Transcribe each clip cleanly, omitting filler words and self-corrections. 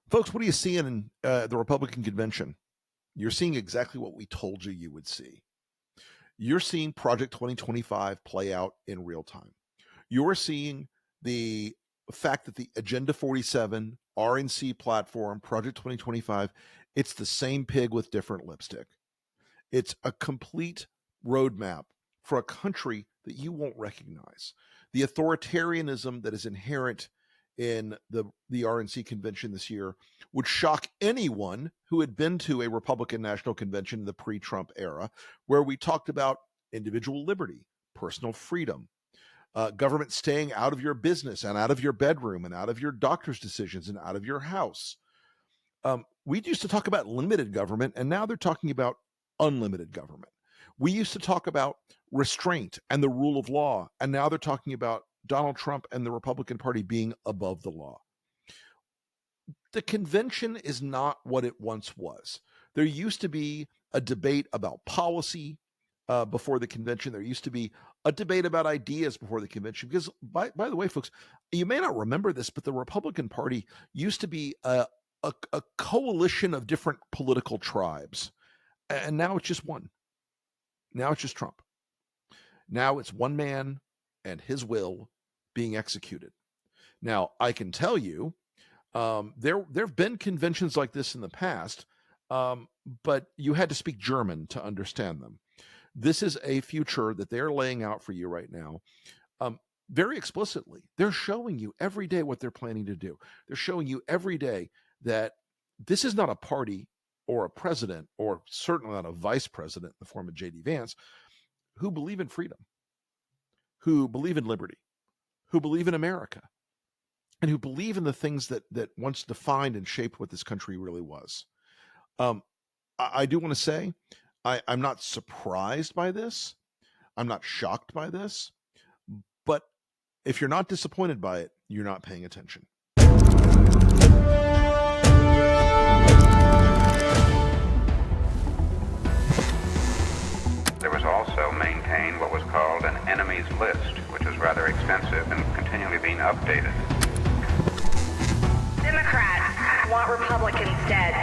Folks, what are you seeing in the Republican convention? You're seeing exactly what we told you you would see. You're seeing Project 2025 play out in real time. You're seeing the fact that the Agenda 47, RNC platform, Project 2025, it's the same pig with different lipstick. It's a complete roadmap for a country that you won't recognize. The authoritarianism that is inherent in the RNC convention this year would shock anyone who had been to a Republican National Convention in the pre-Trump era, where we talked about individual liberty, personal freedom, government staying out of your business and out of your bedroom and out of your doctor's decisions and out of your house. We used to talk about limited government, and now they're talking about unlimited government. We used to talk about restraint and the rule of law, and now they're talking about Donald Trump and the Republican Party being above the law. The convention is not what it once was. There used to be a debate about policy before the convention. There used to be a debate about ideas before the convention. Because, by the way, folks, you may not remember this, but the Republican Party used to be a coalition of different political tribes. And now it's just one. Now it's just Trump. Now it's one man and his will being executed. Now, I can tell you, there have been conventions like this in the past, but you had to speak German to understand them. This is a future that they're laying out for you right now, very explicitly. They're showing you every day what they're planning to do. They're showing you every day that this is not a party or a president, or certainly not a vice president in the form of J.D. Vance, who believe in freedom, who believe in liberty, who believe in America, and who believe in the things that once defined and shaped what this country really was. I do want to say, I'm not surprised by this. I'm not shocked by this. But if you're not disappointed by it, you're not paying attention. There was also maintained what was called an enemies list, which was rather extensive and continually being updated. Democrats want Republicans dead.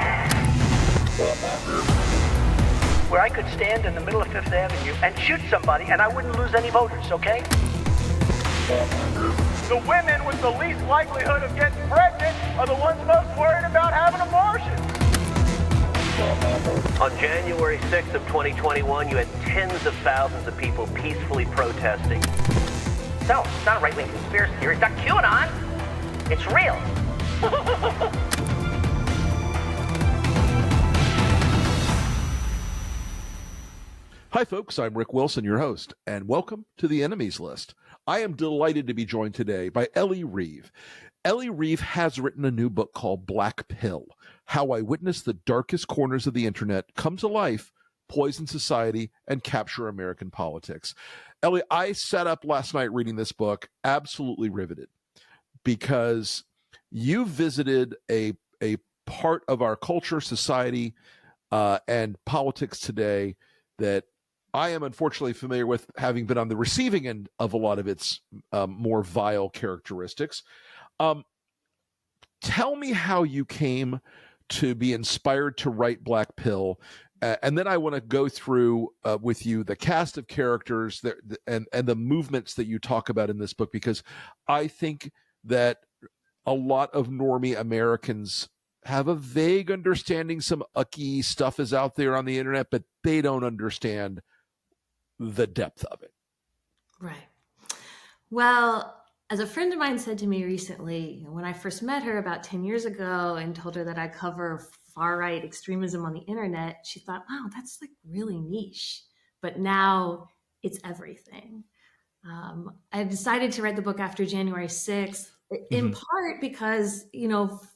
Where I could stand in the middle of Fifth Avenue and shoot somebody and I wouldn't lose any voters, okay? The women with the least likelihood of getting pregnant are the ones most worried about having abortions. On January 6th of 2021, you had tens of thousands of people peacefully protesting. So, it's not a right-wing conspiracy theory, it's not QAnon. It's real. Hi, folks. I'm Rick Wilson, your host, and welcome to the Enemies List. I am delighted to be joined today by Elle Reeve. Elle Reeve has written a new book called Black Pill: How I Witnessed the Darkest Corners of the Internet Come to Life, Poison Society, and Capture American Politics. Elle, I sat up last night reading this book, absolutely riveted, because you visited a part of our culture, society, and politics today that I am unfortunately familiar with, having been on the receiving end of a lot of its more vile characteristics. Tell me how you came to be inspired to write Black Pill, and then I want to go through with you the cast of characters and the movements that you talk about in this book, because I think that a lot of normie Americans have a vague understanding some ucky stuff is out there on the internet, but they don't understand the depth of it. Right. Well, as a friend of mine said to me recently, when I first met her about 10 years ago and told her that I cover far-right extremism on the internet, she thought, wow, that's like really niche. But now it's everything. I decided to write the book after January 6th, in part because,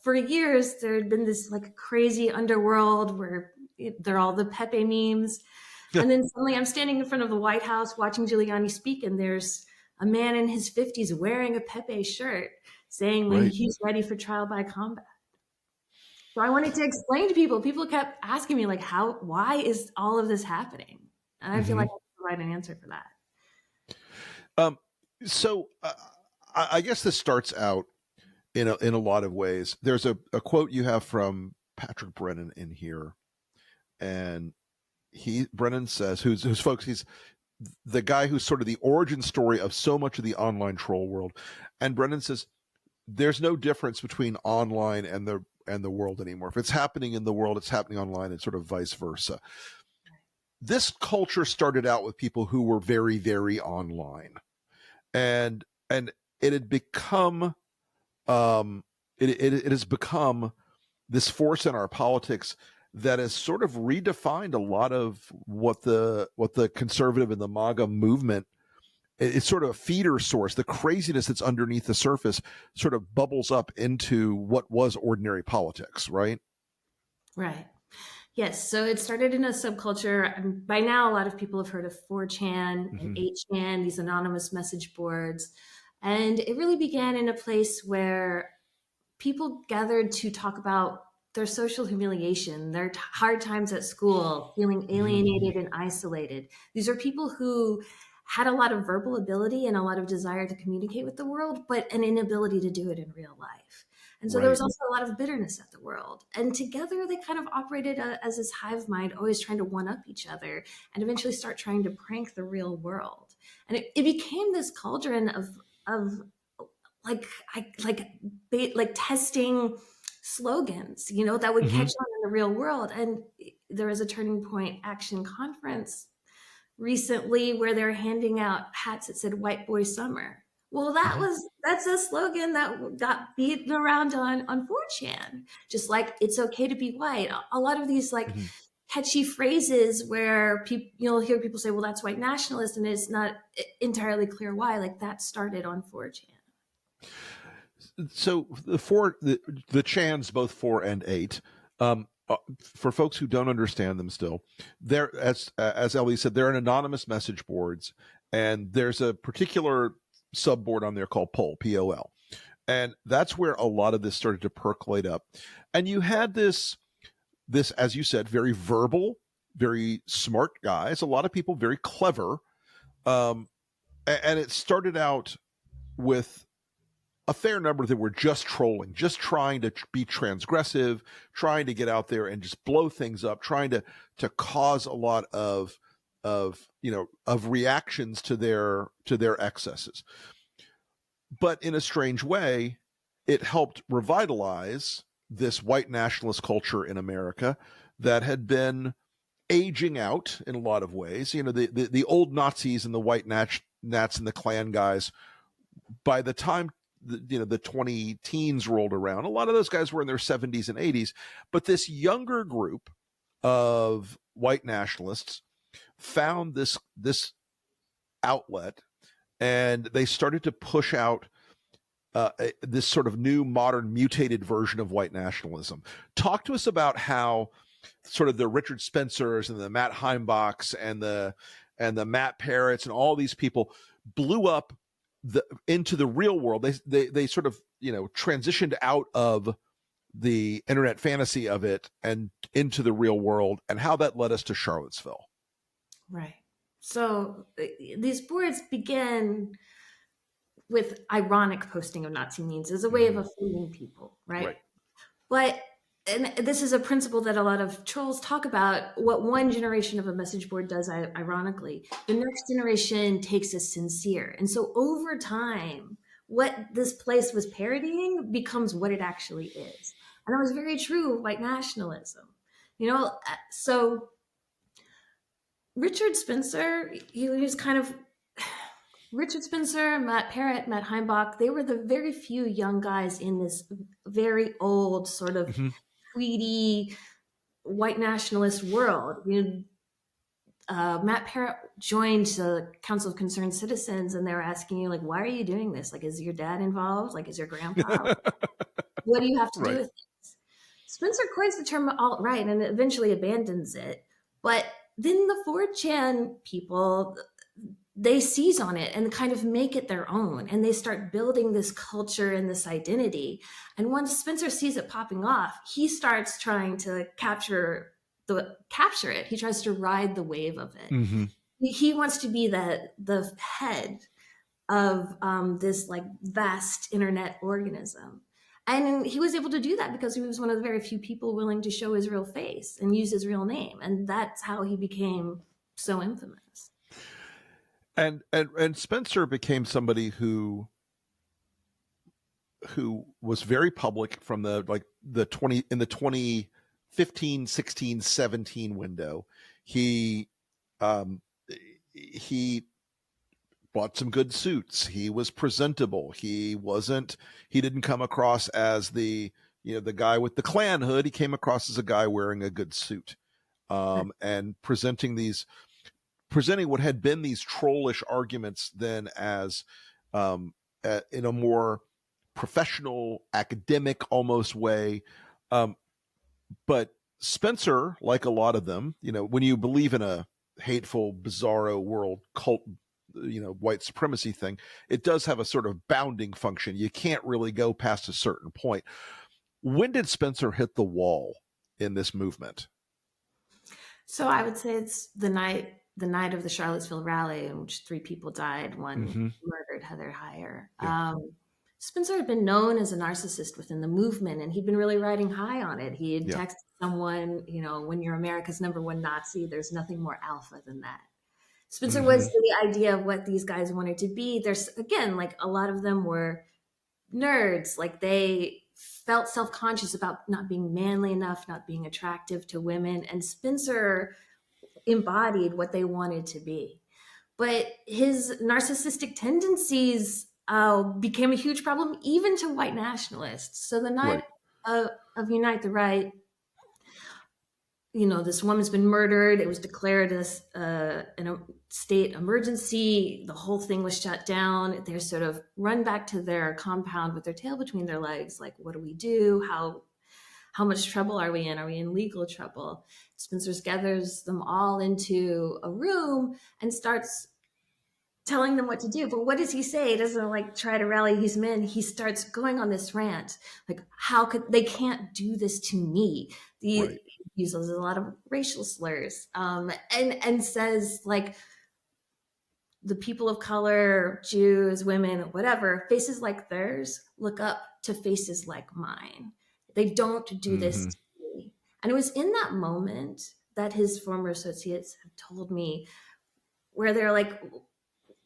for years there had been this like crazy underworld where they're all the Pepe memes. And then suddenly I'm standing in front of the White House watching Giuliani speak, and there's a man in his 50s wearing a Pepe shirt saying when he's ready for trial by combat. So I wanted to explain to people. People kept asking me, like, why is all of this happening? And I feel like I can provide an answer for that. So I guess this starts out in a lot of ways. There's a quote you have from Patrick Brennan in here, and Brennan says, who's folks, he's the guy who's sort of the origin story of so much of the online troll world. And Brennan says, there's no difference between online and the world anymore. If it's happening in the world, it's happening online, and sort of vice versa. This culture started out with people who were very, very online, and it had become it has become this force in our politics that has sort of redefined a lot of what the conservative and the MAGA movement. It's sort of a feeder source. The craziness that's underneath the surface sort of bubbles up into what was ordinary politics, right? Right. Yes. So it started in a subculture. By now, a lot of people have heard of 4chan and 8chan, these anonymous message boards. And it really began in a place where people gathered to talk about their social humiliation, their hard times at school, feeling alienated and isolated. These are people who had a lot of verbal ability and a lot of desire to communicate with the world, but an inability to do it in real life. And so there was also a lot of bitterness at the world. And together they kind of operated as this hive mind, always trying to one-up each other and eventually start trying to prank the real world. And it became this cauldron of like testing slogans, that would catch on in the real world. And there was a Turning Point Action Conference recently where they're handing out hats that said "White Boy Summer." Well, that's a slogan that got beaten around on 4chan. Just like it's okay to be white. A lot of these catchy phrases where you'll hear people say, "Well, that's white nationalist," and it's not entirely clear why. Like that started on 4chan. So the chans, both 4 and 8, for folks who don't understand them still, they're, as Ellie said, they're an anonymous message boards, and there's a particular subboard on there called Poll, P-O-L. And that's where a lot of this started to percolate up. And you had this, as you said, very verbal, very smart guys, a lot of people very clever. And it started out with a fair number that were just trolling, just trying to be transgressive, trying to get out there and just blow things up, trying to cause a lot of reactions to their excesses. But in a strange way, it helped revitalize this white nationalist culture in America that had been aging out in a lot of ways. The old Nazis and the white Nats and the Klan guys, by the time the 20 teens rolled around, a lot of those guys were in their 70s and 80s. But this younger group of white nationalists found this outlet, and they started to push out this sort of new, modern, mutated version of white nationalism. Talk to us about how sort of the Richard Spencers and the Matt Heimbachs and the Matt Parrots and all these people blew up into the real world. They sort of transitioned out of the internet fantasy of it and into the real world, and how that led us to Charlottesville. Right. So these boards began with ironic posting of Nazi memes as a way of offending people, right? But and this is a principle that a lot of trolls talk about. What one generation of a message board does ironically, the next generation takes as sincere. And so over time, what this place was parodying becomes what it actually is. And that was very true of white nationalism. So Richard Spencer, he was kind of Richard Spencer, Matt Parrott, Matt Heimbach, they were the very few young guys in this very old sort of tweedy white nationalist world. Matt Parrott joined the Council of Concerned Citizens, and they were asking you, like, why are you doing this? Like, is your dad involved? Like, is your grandpa? What do you have to do with this? Spencer coins the term alt-right and eventually abandons it. But then the 4chan people, they seize on it and kind of make it their own. And they start building this culture and this identity. And once Spencer sees it popping off, he starts trying to capture it. He tries to ride the wave of it. He wants to be the head of this like vast internet organism. And he was able to do that because he was one of the very few people willing to show his real face and use his real name. And that's how he became so infamous. And Spencer became somebody who was very public from the 2015, 16, 17 window. He bought some good suits. He was presentable. He didn't come across as the guy with the Klan hood. He came across as a guy wearing a good suit, and presenting what had been these trollish arguments then as in a more professional, academic almost way. But Spencer, like a lot of them, when you believe in a hateful, bizarro world cult, white supremacy thing, it does have a sort of bounding function. You can't really go past a certain point. When did Spencer hit the wall in this movement? So I would say it's the night of the Charlottesville rally, in which 3 people died. One murdered Heather Heyer. Yeah. Spencer had been known as a narcissist within the movement, and he'd been really riding high on it. He had texted someone, when you're America's #1 Nazi, there's nothing more alpha than that. Spencer was the idea of what these guys wanted to be. There's, again, like a lot of them were nerds. Like they felt self-conscious about not being manly enough, not being attractive to women. And Spencer embodied what they wanted to be. But his narcissistic tendencies became a huge problem even to white nationalists. So the night of Unite the Right, this woman's been murdered. It was declared as a state emergency. The whole thing was shut down. They're sort of run back to their compound with their tail between their legs. Like, what do we do? How much trouble are we in? Are we in legal trouble? Spencer gathers them all into a room and starts telling them what to do. But what does he say? He doesn't try to rally his men. He starts going on this rant. Like, they can't do this to me. He uses a lot of racial slurs, and says the people of color, Jews, women, whatever, faces like theirs look up to faces like mine. They don't do this to me. And it was in that moment that his former associates have told me, where they're like,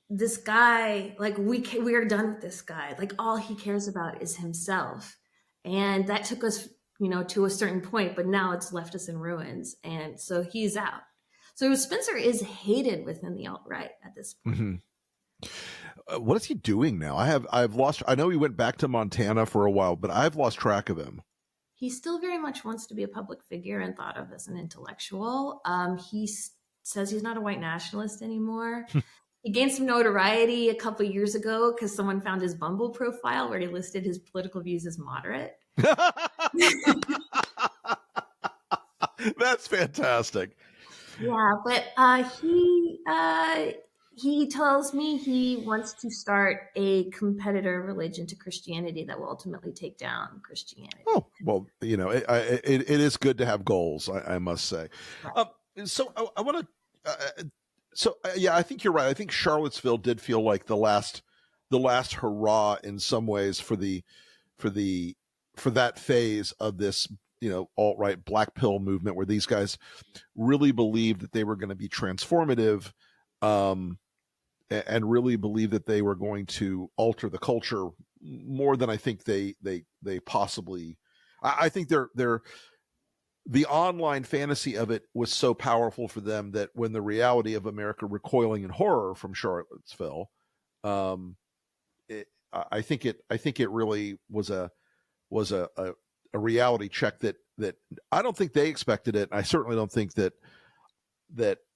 this guy, we are done with this guy. Like, all he cares about is himself. And that took us, to a certain point, but now it's left us in ruins. And so he's out. So Spencer is hated within the alt-right at this point. What is he doing now? I know he went back to Montana for a while, but I've lost track of him. He still very much wants to be a public figure and thought of as an intellectual. He says he's not a white nationalist anymore. He gained some notoriety a couple of years ago because someone found his Bumble profile where he listed his political views as moderate. That's fantastic. Yeah, but he tells me he wants to start a competitor religion to Christianity that will ultimately take down Christianity. Oh, well, it is good to have goals, I must say. Right. So I want to, I think you're right. I think Charlottesville did feel like the last hurrah in some ways for that phase of this, alt-right black pill movement, where these guys really believed that they were going to be transformative, and really believed that they were going to alter the culture more than I think they possibly. I think the online fantasy of it was so powerful for them that when the reality of America recoiling in horror from Charlottesville, I think it really was a reality check that I don't think they expected it. I certainly don't think that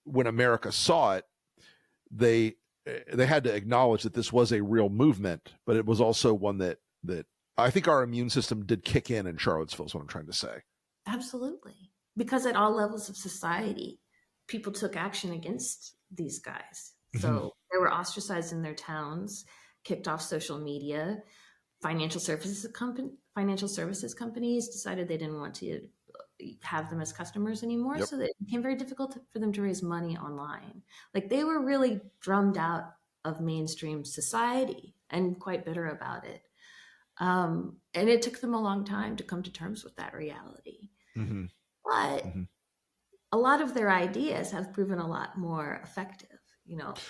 when America saw it, they had to acknowledge that this was a real movement, but it was also one that I think our immune system did kick in Charlottesville is what I'm trying to say. Absolutely. Because at all levels of society, people took action against these guys. So they were ostracized in their towns, kicked off social media. Financial services companies decided they didn't want to have them as customers anymore. Yep. So it became very difficult for them to raise money online. Like, they were really drummed out of mainstream society and quite bitter about it. And it took them a long time to come to terms with that reality. Mm-hmm. But Mm-hmm. a lot of their ideas have proven a lot more effective.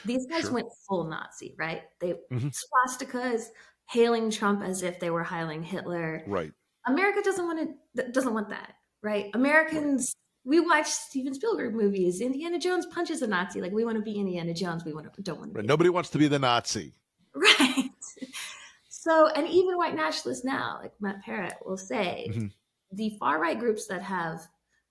These guys Sure. went full Nazi, right? They Mm-hmm. swastikas, hailing Trump as if they were hailing Hitler. Right. America doesn't want that, right? Right. Americans, we watch Steven Spielberg movies. Indiana Jones punches a Nazi. Like, we want to be Indiana Jones. Don't want to Right. be Nobody wants to be the Nazi. right. So, and even white nationalists now, like Matt Parrott will say, Mm-hmm. the far right groups that have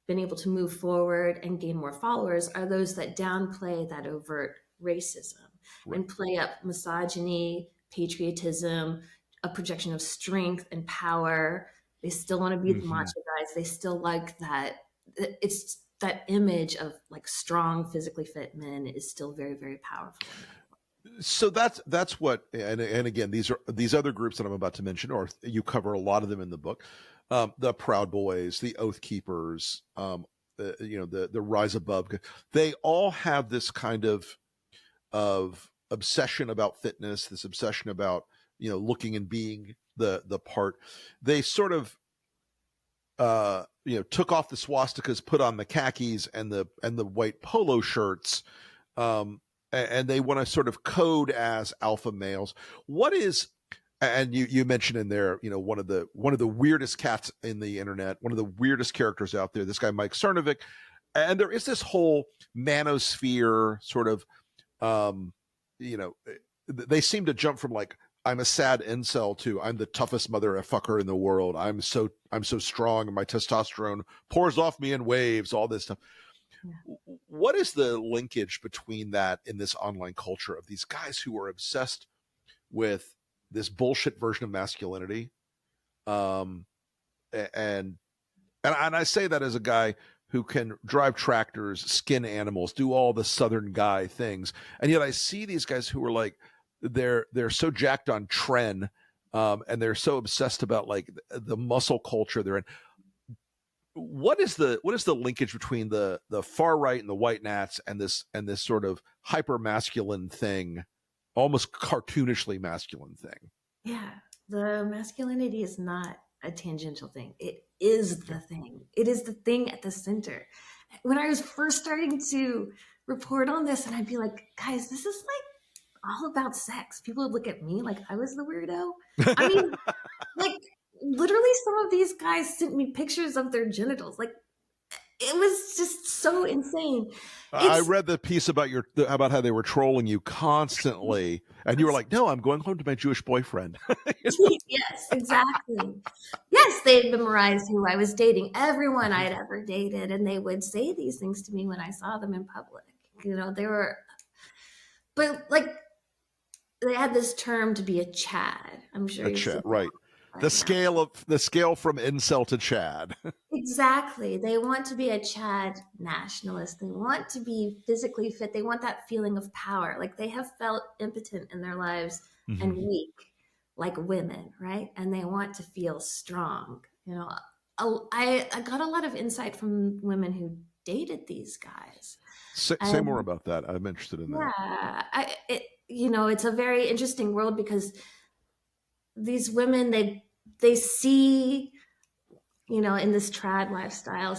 been able to move forward and gain more followers are those that downplay that overt racism Right. and play up misogyny, patriotism, a projection of strength and power. They still want to be the Mm-hmm. macho guys. They still like that. It's that image of like strong, physically fit men is still very, very powerful. So that's what, and again, these other groups that I'm about to mention, or you cover a lot of them in the book, the Proud Boys, the Oath Keepers, the Rise Above. They all have this kind of obsession about fitness, this obsession about looking and being the part. They sort of took off the swastikas, put on the khakis and the white polo shirts. And they want to sort of code as alpha males. What is, and you mentioned in there, one of the weirdest cats in the internet, one of the weirdest characters out there, this guy Mike Cernovic, and there is this whole manosphere sort of, they seem to jump from like, I'm a sad incel to I'm the toughest motherfucker in the world. I'm so strong, and my testosterone pours off me in waves. All this stuff. Yeah. What is the linkage between that in this online culture of these guys who are obsessed with this bullshit version of masculinity? And I say that as a guy who can drive tractors, skin animals, do all the Southern guy things, and yet I see these guys who are like they're so jacked on tren, and they're so obsessed about like the muscle culture they're in. What is the linkage between the far right and the white nats and this sort of hyper masculine thing, almost cartoonishly masculine thing? Yeah, the masculinity is not a tangential thing. It is the thing. It is the thing at the center. When I was first starting to report on this, and I'd be like, guys, this is like all about sex. People would look at me like I was the weirdo. I mean, like, literally some of these guys sent me pictures of their genitals. Like, it was just so insane. I read the piece about how they were trolling you constantly, and you were like, "No, I'm going home to my Jewish boyfriend." Yes, exactly. Yes, they memorized who I was dating, everyone I had ever dated, and they would say these things to me when I saw them in public. They were, but like, they had this term to be a Chad. I'm sure you've seen right. The scale from incel to Chad. Exactly. They want to be a Chad nationalist. They want to be physically fit. They want that feeling of power. Like, they have felt impotent in their lives and weak, like women, right? And they want to feel strong. I got a lot of insight from women who dated these guys. Say more about that. I'm interested in that. Yeah, it's a very interesting world because these women, they see, in this trad lifestyle,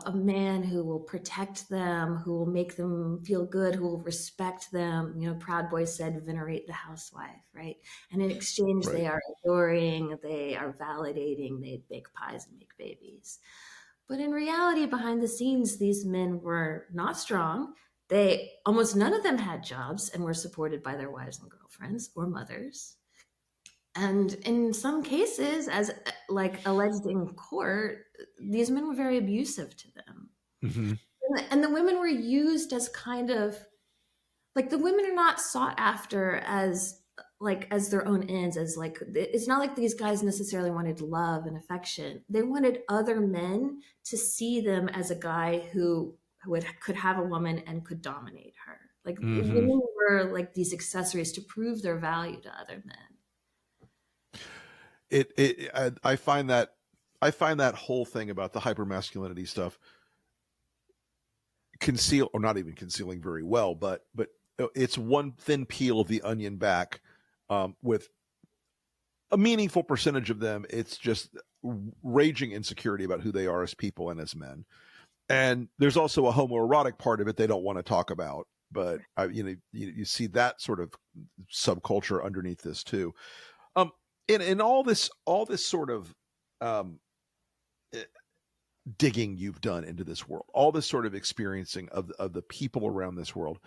a man who will protect them, who will make them feel good, who will respect them. Proud Boys said, venerate the housewife, right? And in exchange, They are adoring, they are validating, they bake pies and make babies. But in reality, behind the scenes, these men were not strong. Almost none of them had jobs and were supported by their wives and girlfriends or mothers. And in some cases, as like alleged in court, these men were very abusive to them. Mm-hmm. And the women were used as kind of like, the women are not sought after as their own ends, as like, it's not like these guys necessarily wanted love and affection. They wanted other men to see them as a guy who could have a woman and could dominate her. Like, women were like these accessories to prove their value to other men. I find that whole thing about the hypermasculinity stuff or not even concealing very well, but it's one thin peel of the onion back, with a meaningful percentage of them, it's just raging insecurity about who they are as people and as men. And there's also a homoerotic part of it they don't want to talk about. But you see that sort of subculture underneath this too. In all this sort of digging you've done into this world, all this sort of experiencing of the people around this world,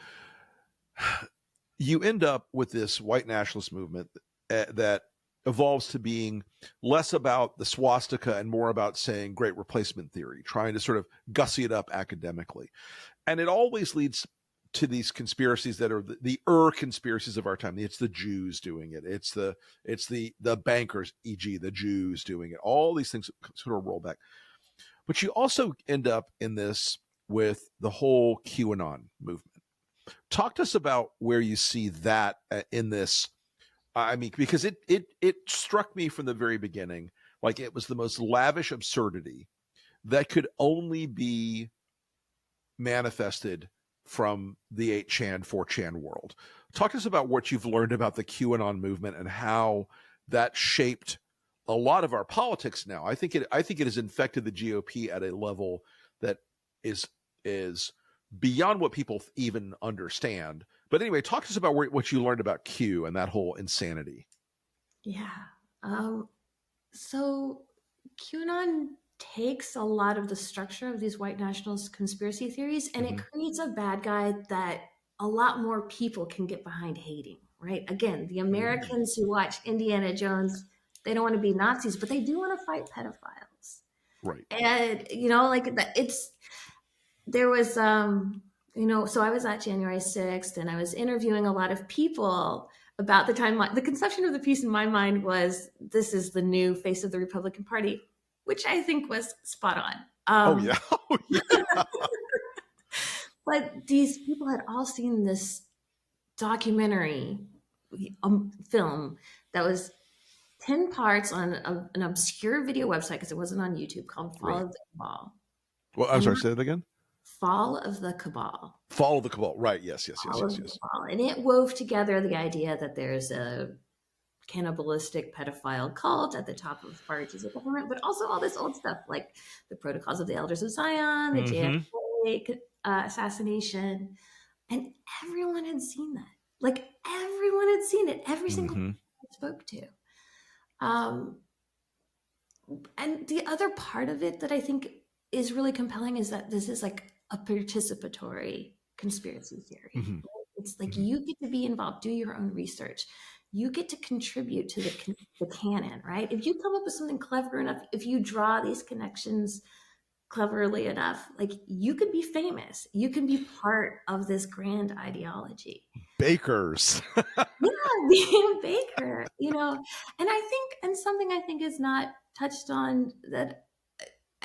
you end up with this white nationalist movement that evolves to being less about the swastika and more about saying great replacement theory, trying to sort of gussy it up academically. And it always leads to these conspiracies that are the conspiracies of our time. It's the Jews doing it. It's the bankers, e.g. the Jews doing it. All these things sort of roll back. But you also end up in this with the whole QAnon movement. Talk to us about where you see that in this. I mean, because it struck me from the very beginning like it was the most lavish absurdity that could only be manifested from the 8chan, 4chan world. Talk to us about what you've learned about the QAnon movement and how that shaped a lot of our politics now. I think it has infected the GOP at a level that is beyond what people even understand. But anyway, talk to us about what you learned about Q and that whole insanity. Yeah. So QAnon takes a lot of the structure of these white nationalist conspiracy theories, and it creates a bad guy that a lot more people can get behind hating, right? Again, the Americans who watch Indiana Jones, they don't want to be Nazis, but they do want to fight pedophiles. Right. And, there was, so I was at January 6th and I was interviewing a lot of people about the time. The conception of the piece in my mind was, this is the new face of the Republican Party, which I think was spot on. Oh, yeah. But these people had all seen this documentary film that was 10 parts on an obscure video website, because it wasn't on YouTube, called Fall of the Cabal. Well, I'm sorry, say that again? Fall of the Cabal. Fall of the Cabal. Right. Yes. And it wove together the idea that there's a cannibalistic pedophile cult at the top of parties of government, but also all this old stuff like the Protocols of the Elders of Zion, the JFK assassination, and everyone had seen that. Like everyone had seen it. Every single person I spoke to. And the other part of it that I think is really compelling is that this is like a participatory conspiracy theory. It's like you get to be involved, do your own research. You get to contribute to the canon, right? If you come up with something clever enough, if you draw these connections cleverly enough, like you could be famous. You can be part of this grand ideology. Bakers. Yeah, being a baker, and I think, and something I think is not touched on that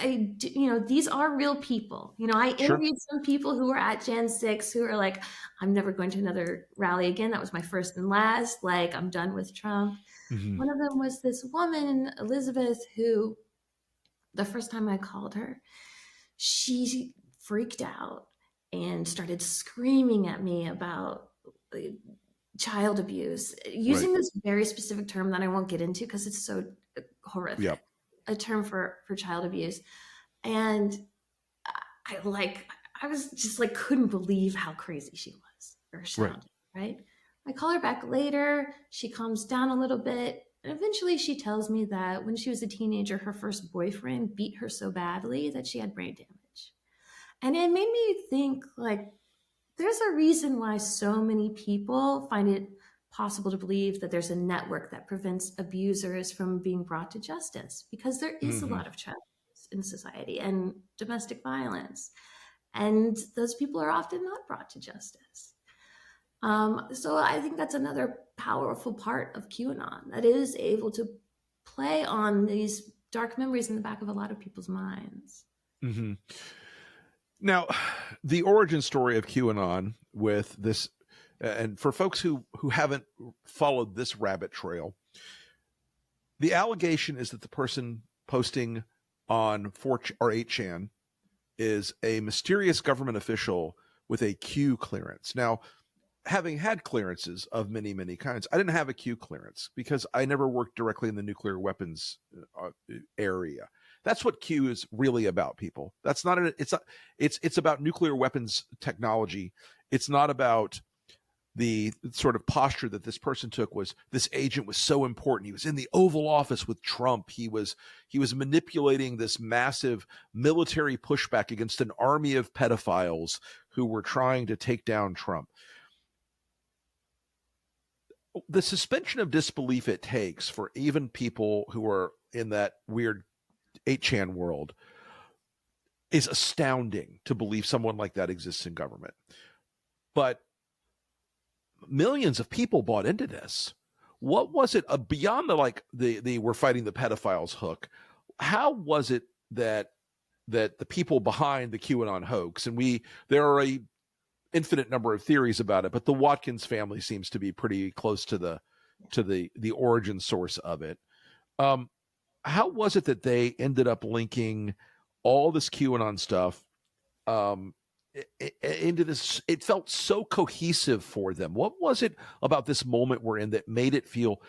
these are real people. I interviewed some people who were at Jan 6 who are like, I'm never going to another rally again. That was my first and last. Like, I'm done with Trump. One of them was this woman, Elizabeth, who the first time I called her, she freaked out and started screaming at me about child abuse, using this very specific term that I won't get into because it's so horrific. Yep. A term for child abuse. And I was just like, couldn't believe how crazy she was or sounded, right? I call her back later. She calms down a little bit. And eventually she tells me that when she was a teenager, her first boyfriend beat her so badly that she had brain damage. And it made me think, like, there's a reason why so many people find it possible to believe that there's a network that prevents abusers from being brought to justice, because there is a lot of child abuse in society and domestic violence, and those people are often not brought to justice. So I think that's another powerful part of QAnon that is able to play on these dark memories in the back of a lot of people's minds. Now, the origin story of QAnon with this, and for folks who haven't followed this rabbit trail, the allegation is that the person posting on 4chan or 8chan is a mysterious government official with a Q clearance. Now, having had clearances of many, many kinds, I didn't have a Q clearance because I never worked directly in the nuclear weapons area. That's what Q is really about, people. That's not it's about nuclear weapons technology. It's not about the sort of posture that this person took. Was this agent was so important. He was in the Oval Office with Trump. He was manipulating this massive military pushback against an army of pedophiles who were trying to take down Trump. The suspension of disbelief it takes for even people who are in that weird 8chan world is astounding, to believe someone like that exists in government. But millions of people bought into this. What was it beyond the we're fighting the pedophiles hook? How was it that the people behind the QAnon hoax, and there are a infinite number of theories about it, but the Watkins family seems to be pretty close to the origin source of it. How was it that they ended up linking all this QAnon stuff into this? It felt so cohesive for them. What was it about this moment we're in that made it feel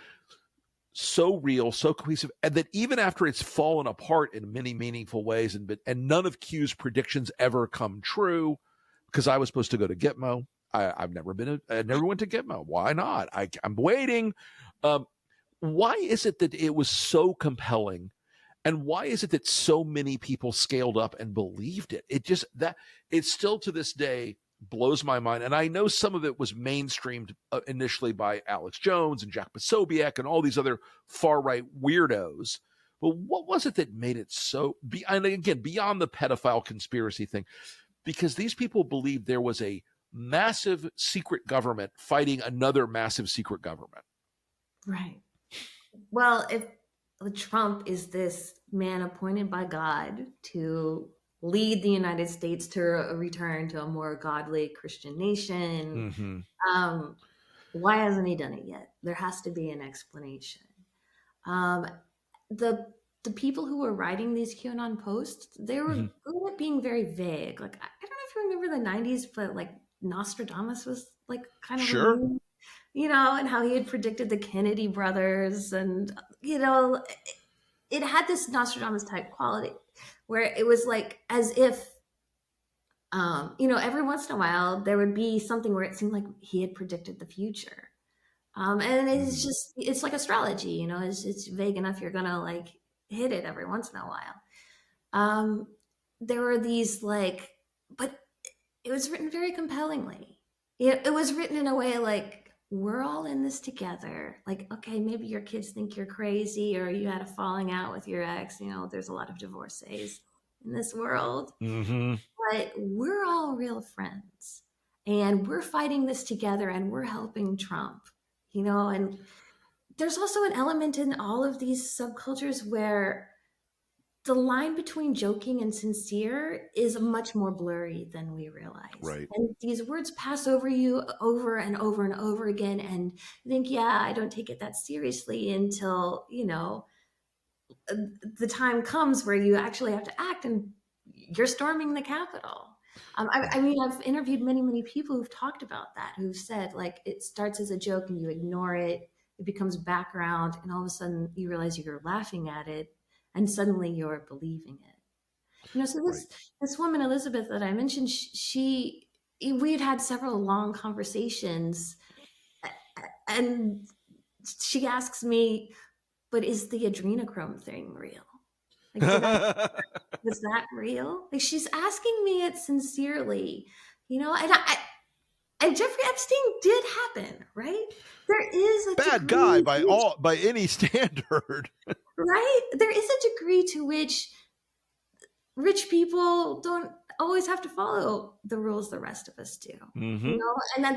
so real, so cohesive, and that even after it's fallen apart in many meaningful ways, and none of Q's predictions ever come true? Because I was supposed to go to Gitmo. I never went to Gitmo. Why not? I'm waiting. Why is it that it was so compelling? And why is it that so many people scaled up and believed it? It still to this day blows my mind. And I know some of it was mainstreamed initially by Alex Jones and Jack Posobiec and all these other far-right weirdos. But what was it that made it so, and again, beyond the pedophile conspiracy thing, because these people believed there was a massive secret government fighting another massive secret government. Right. Well, if Trump is this man appointed by God to lead the United States to a return to a more godly Christian nation, why hasn't he done it yet? There has to be an explanation. The people who were writing these QAnon posts, they were good at being very vague. Like, I don't know if you remember the 90s, but like Nostradamus was like kind of sure. a meme, and how he had predicted the Kennedy brothers, and it had this Nostradamus type quality where it was like as if every once in a while there would be something where it seemed like he had predicted the future. And it's like astrology, it's vague enough you're gonna like hit it every once in a while. There were these but it was written very compellingly. It was written in a way like, we're all in this together. Like, okay, maybe your kids think you're crazy, or you had a falling out with your ex. There's a lot of divorcees in this world, but we're all real friends, and we're fighting this together, and we're helping Trump. And there's also an element in all of these subcultures where the line between joking and sincere is much more blurry than we realize. Right. And these words pass over you over and over and over again. And you think, I don't take it that seriously until, the time comes where you actually have to act and you're storming the Capitol. I've interviewed many, many people who've talked about that, who've said, like, it starts as a joke and you ignore it. It becomes background. And all of a sudden you realize you're laughing at it. And suddenly you're believing it. So this woman, Elizabeth, that I mentioned, we had several long conversations, and she asks me, but is the adrenochrome thing real? Like, was that real? Like, she's asking me it sincerely, and Jeffrey Epstein did happen, right? There is a bad guy by any standard. Right? There is a degree to which rich people don't always have to follow the rules the rest of us do. And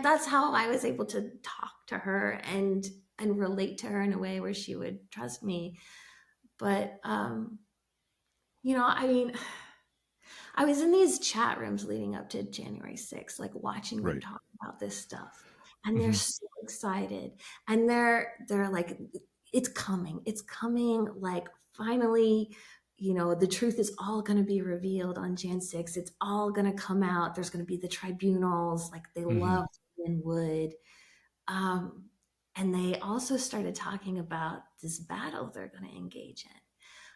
that's how I was able to talk to her and relate to her in a way where she would trust me. But I was in these chat rooms leading up to January 6th, like watching them talk about this stuff. And they're so excited. And they're like, it's coming, like finally, the truth is all going to be revealed on Jan 6th. It's all going to come out. There's going to be the tribunals. Like, they love in wood. And they also started talking about this battle they're going to engage in,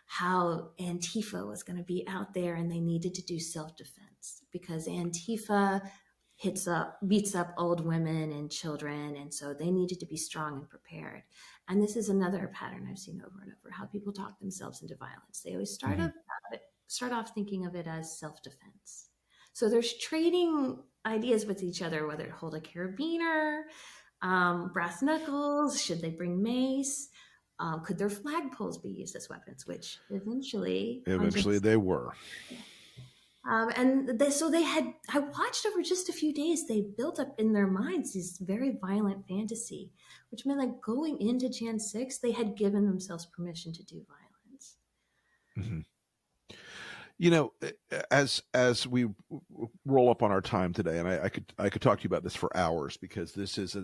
how Antifa was going to be out there and they needed to do self-defense because Antifa beats up old women and children, and so they needed to be strong and prepared. And this is another pattern I've seen over and over, how people talk themselves into violence. They always start off thinking of it as self-defense. So there's trading ideas with each other, whether to hold a carabiner, brass knuckles, should they bring mace? Could their flagpoles be used as weapons? Which eventually they were. I watched over just a few days, they built up in their minds this very violent fantasy, which meant like going into Jan 6, they had given themselves permission to do violence. Mm-hmm. You know, as we roll up on our time today, and I could talk to you about this for hours because this is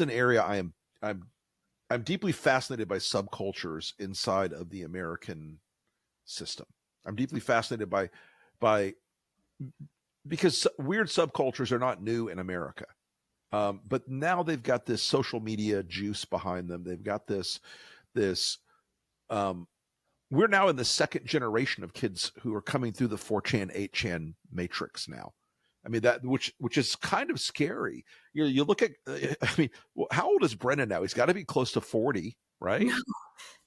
an area I'm deeply fascinated by subcultures inside of the American system. I'm deeply fascinated by because weird subcultures are not new in America, but now they've got this social media juice behind them. They've got this. We're now in the second generation of kids who are coming through the 4chan, 8chan matrix now. I mean, that which is kind of scary. You look at, I mean, how old is Brennan now? He's got to be close to 40, right? No.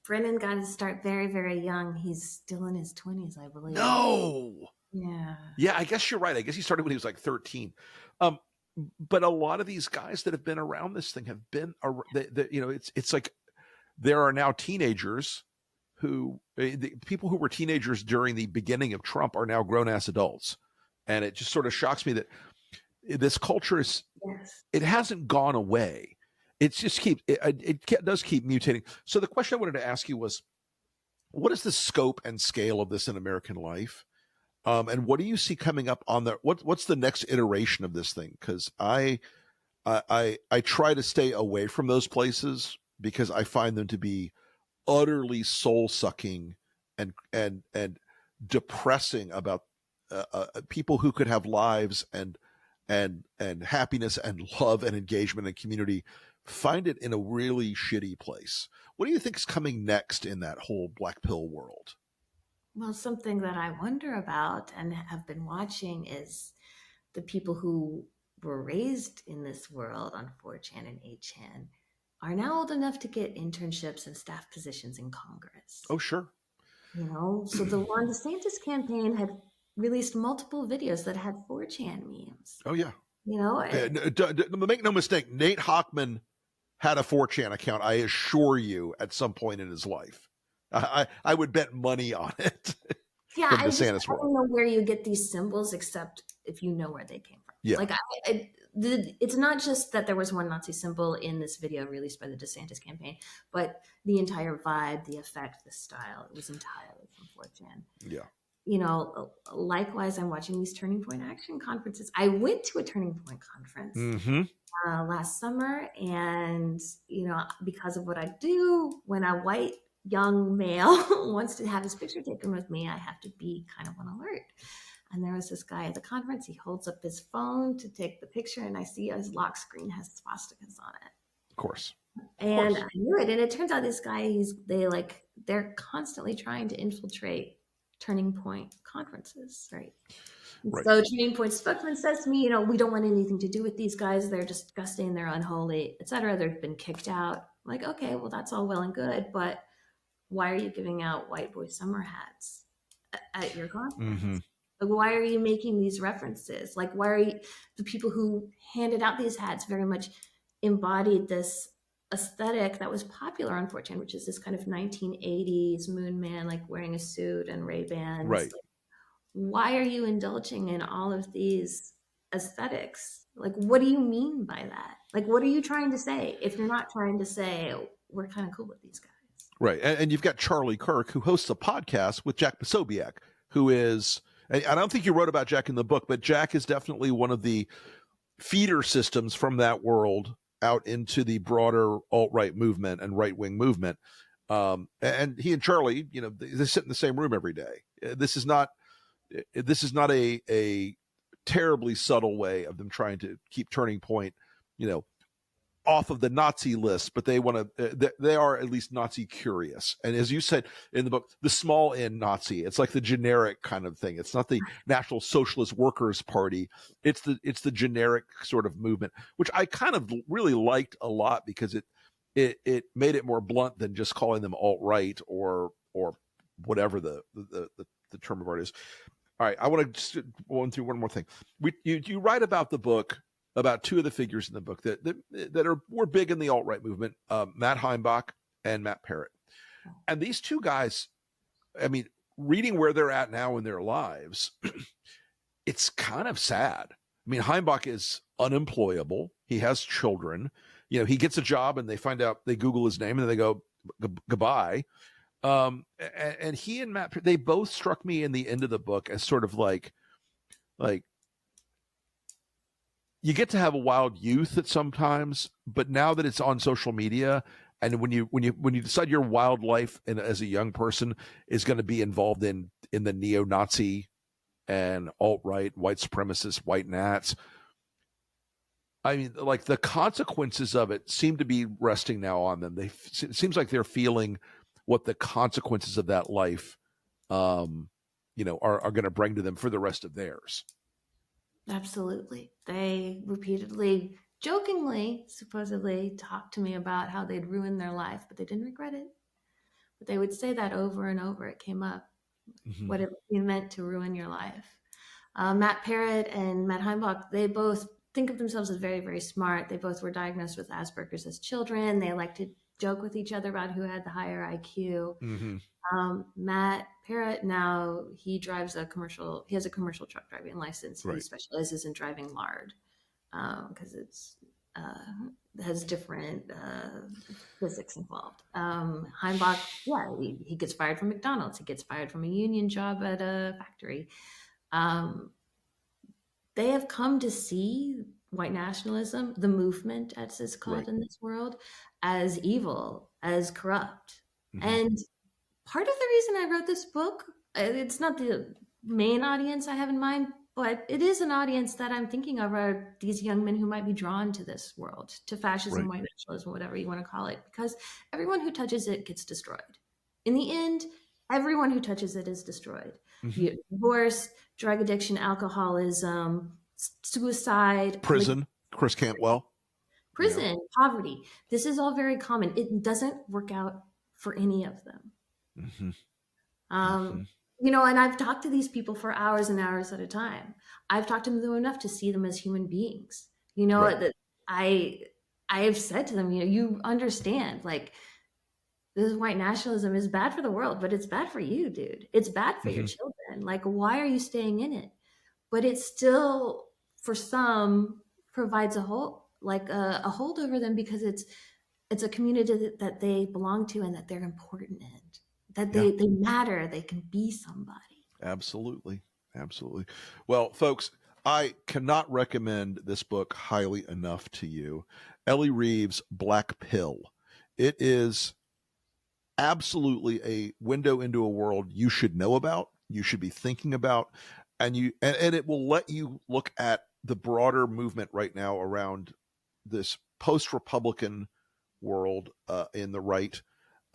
Brennan got to start very, very young. He's still in his 20s, I believe. No. Yeah. Yeah, I guess you're right. I guess he started when he was like 13. But a lot of these guys that have been around this thing have been, it's like there are now teenagers who, the people who were teenagers during the beginning of Trump are now grown-ass adults. And it just sort of shocks me that this culture it hasn't gone away. It just does keep mutating. So the question I wanted to ask you was, what is the scope and scale of this in American life? And what do you see coming up on what's the next iteration of this thing? Because I try to stay away from those places because I find them to be utterly soul-sucking and depressing about people who could have lives and happiness and love and engagement and community find it in a really shitty place. What do you think is coming next in that whole black pill world? Well, something that I wonder about and have been watching is the people who were raised in this world on 4chan and 8chan are now old enough to get internships and staff positions in Congress. Oh, sure. So the Ron DeSantis campaign had released multiple videos that had 4chan memes. Oh, yeah. Make no mistake, Nate Hochman had a 4chan account, I assure you, at some point in his life. I would bet money on it. Yeah, I don't know where you get these symbols except if you know where they came from. Yeah. Like it's not just that there was one Nazi symbol in this video released by the DeSantis campaign, but the entire vibe, the effect, the style, it was entirely from 4chan. Yeah. Likewise, I'm watching these Turning Point Action conferences. I went to a Turning Point conference last summer, and because of what I do, when a white young male wants to have his picture taken with me, I have to be kind of on alert. And there was this guy at the conference. He holds up his phone to take the picture, and I see his lock screen has swastikas on it. Of course. And I knew it. And it turns out this guy, they're constantly trying to infiltrate Turning Point conferences, right? So Turning Point spokesman says to me, we don't want anything to do with these guys. They're disgusting. They're unholy, etc. They've been kicked out. I'm like, okay, well, that's all well and good, but why are you giving out white boy summer hats at your conference? Mm-hmm. Like, why are you making these references? Like, why are the people who handed out these hats very much embodied this aesthetic that was popular on 4chan, which is this kind of 1980s moon man, like wearing a suit and Ray-Bans. Right. Like, why are you indulging in all of these aesthetics? Like, what do you mean by that? Like, what are you trying to say if you're not trying to say we're kind of cool with these guys? Right. And you've got Charlie Kirk, who hosts a podcast with Jack Posobiec, who is, I don't think you wrote about Jack in the book, but Jack is definitely one of the feeder systems from that world out into the broader alt-right movement and right-wing movement. And he and Charlie, they sit in the same room every day. This is not a terribly subtle way of them trying to keep Turning Point, off of the Nazi list, but they want to, they are at least Nazi curious. And as you said in the book, the small n Nazi, it's like the generic kind of thing. It's not the National Socialist Workers Party. It's the generic sort of movement, which I kind of really liked a lot because it made it more blunt than just calling them alt-right or whatever the term of art is. All right, I want to just go through one more thing. You write about the book, about two of the figures in the book that were big in the alt-right movement, Matt Heimbach and Matt Parrott. And these two guys, I mean, reading where they're at now in their lives, it's kind of sad. I mean, Heimbach is unemployable. He has children. He gets a job and they find out, they Google his name and then they go, goodbye. And he and Matt, they both struck me in the end of the book as sort of like you get to have a wild youth at sometimes, but now that it's on social media, and when you decide your wild life and as a young person is going to be involved in the neo-Nazi and alt-right, white supremacist, white Nats, I mean, like the consequences of it seem to be resting now on them. It seems like they're feeling what the consequences of that life, are going to bring to them for the rest of theirs. Absolutely. They repeatedly, jokingly, supposedly talked to me about how they'd ruined their life, but they didn't regret it. But they would say that over and over. It came up, what it meant to ruin your life. Matt Parrott and Matt Heimbach, they both think of themselves as very, very smart. They both were diagnosed with Asperger's as children. They like to joke with each other about who had the higher IQ. Matt Parrott, now he has a commercial truck driving license. Right. He specializes in driving lard because it's has different physics involved. Heimbach, he gets fired from McDonald's. He gets fired from a union job at a factory. They have come to see white nationalism, the movement, as it's called in this world, as evil, as corrupt. And part of the reason I wrote this book, it's not the main audience I have in mind, but it is an audience that I'm thinking of are these young men who might be drawn to this world, to fascism, white nationalism, whatever you want to call it, because everyone who touches it gets destroyed. In the end, everyone who touches it is destroyed. Divorce, drug addiction, alcoholism, suicide, prison, Chris Cantwell. Prison, poverty. This is all very common. It doesn't work out for any of them. And I've talked to these people for hours and hours at a time. I've talked to them enough to see them as human beings. That I have said to them, you understand, like, this white nationalism is bad for the world, but it's bad for you, dude. It's bad for your children. Like, why are you staying in it? But it still, for some, provides a hold over them because it's a community that they belong to and that they're important in, that they matter. They can be somebody. Absolutely. Well, folks, I cannot recommend this book highly enough to you. Elle Reeve's Black Pill. It is absolutely a window into a world you should know about, you should be thinking about, and it will let you look at the broader movement right now around this post-Republican world in the right,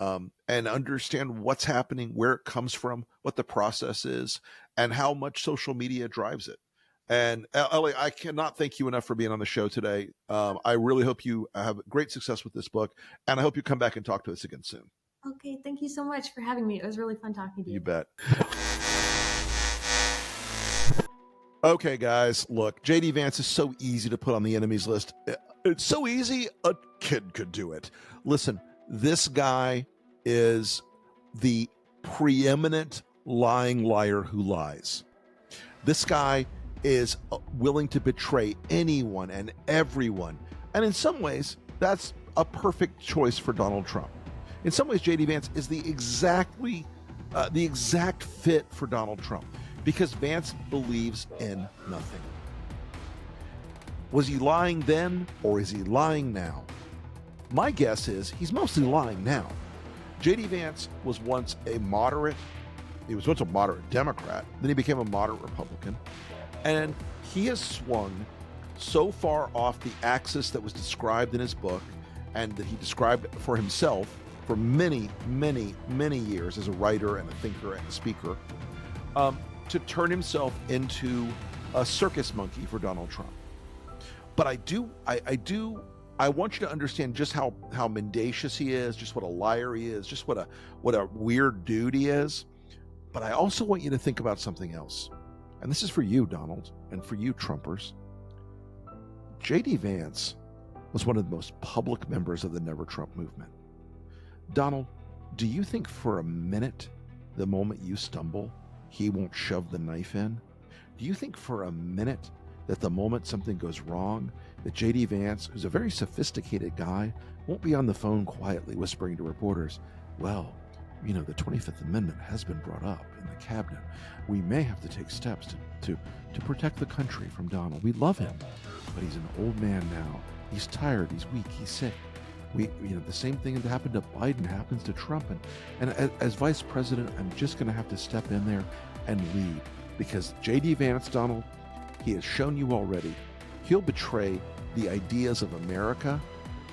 and understand what's happening, where it comes from, what the process is, and how much social media drives it. And Ellie, I cannot thank you enough for being on the show today. I really hope you have great success with this book, and I hope you come back and talk to us again soon. Okay, thank you so much for having me. It was really fun talking to you. You bet. Okay, guys, look, J.D. Vance is so easy to put on the enemies list. It's so easy, a kid could do it. Listen, this guy is the preeminent lying liar who lies. This guy is willing to betray anyone and everyone. And in some ways, that's a perfect choice for Donald Trump. In some ways, J.D. Vance is the exact fit for Donald Trump because Vance believes in nothing. Was he lying then or is he lying now? My guess is he's mostly lying now. J.D. Vance was once a moderate Democrat, then he became a moderate Republican. And he has swung so far off the axis that was described in his book and that he described for himself for many, many, many years as a writer and a thinker and a speaker, to turn himself into a circus monkey for Donald Trump. But I want you to understand just how mendacious he is, just what a liar he is, just what a weird dude he is. But I also want you to think about something else. And this is for you, Donald, and for you, Trumpers. J.D. Vance was one of the most public members of the Never Trump movement. Donald, do you think for a minute, the moment you stumble, he won't shove the knife in? Do you think for a minute that the moment something goes wrong, that J.D. Vance, who's a very sophisticated guy, won't be on the phone quietly whispering to reporters, well, you know, the 25th Amendment has been brought up in the cabinet. We may have to take steps to protect the country from Donald. We love him, but he's an old man now. He's tired, he's weak, he's sick. The same thing that happened to Biden happens to Trump. And as vice president, I'm just going to have to step in there and lead. Because J.D. Vance, Donald, he has shown you already, he'll betray the ideas of America.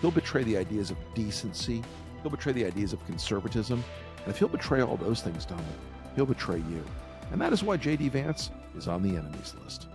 He'll betray the ideas of decency. He'll betray the ideas of conservatism. And if he'll betray all those things, Donald, he'll betray you. And that is why J.D. Vance is on the enemies list.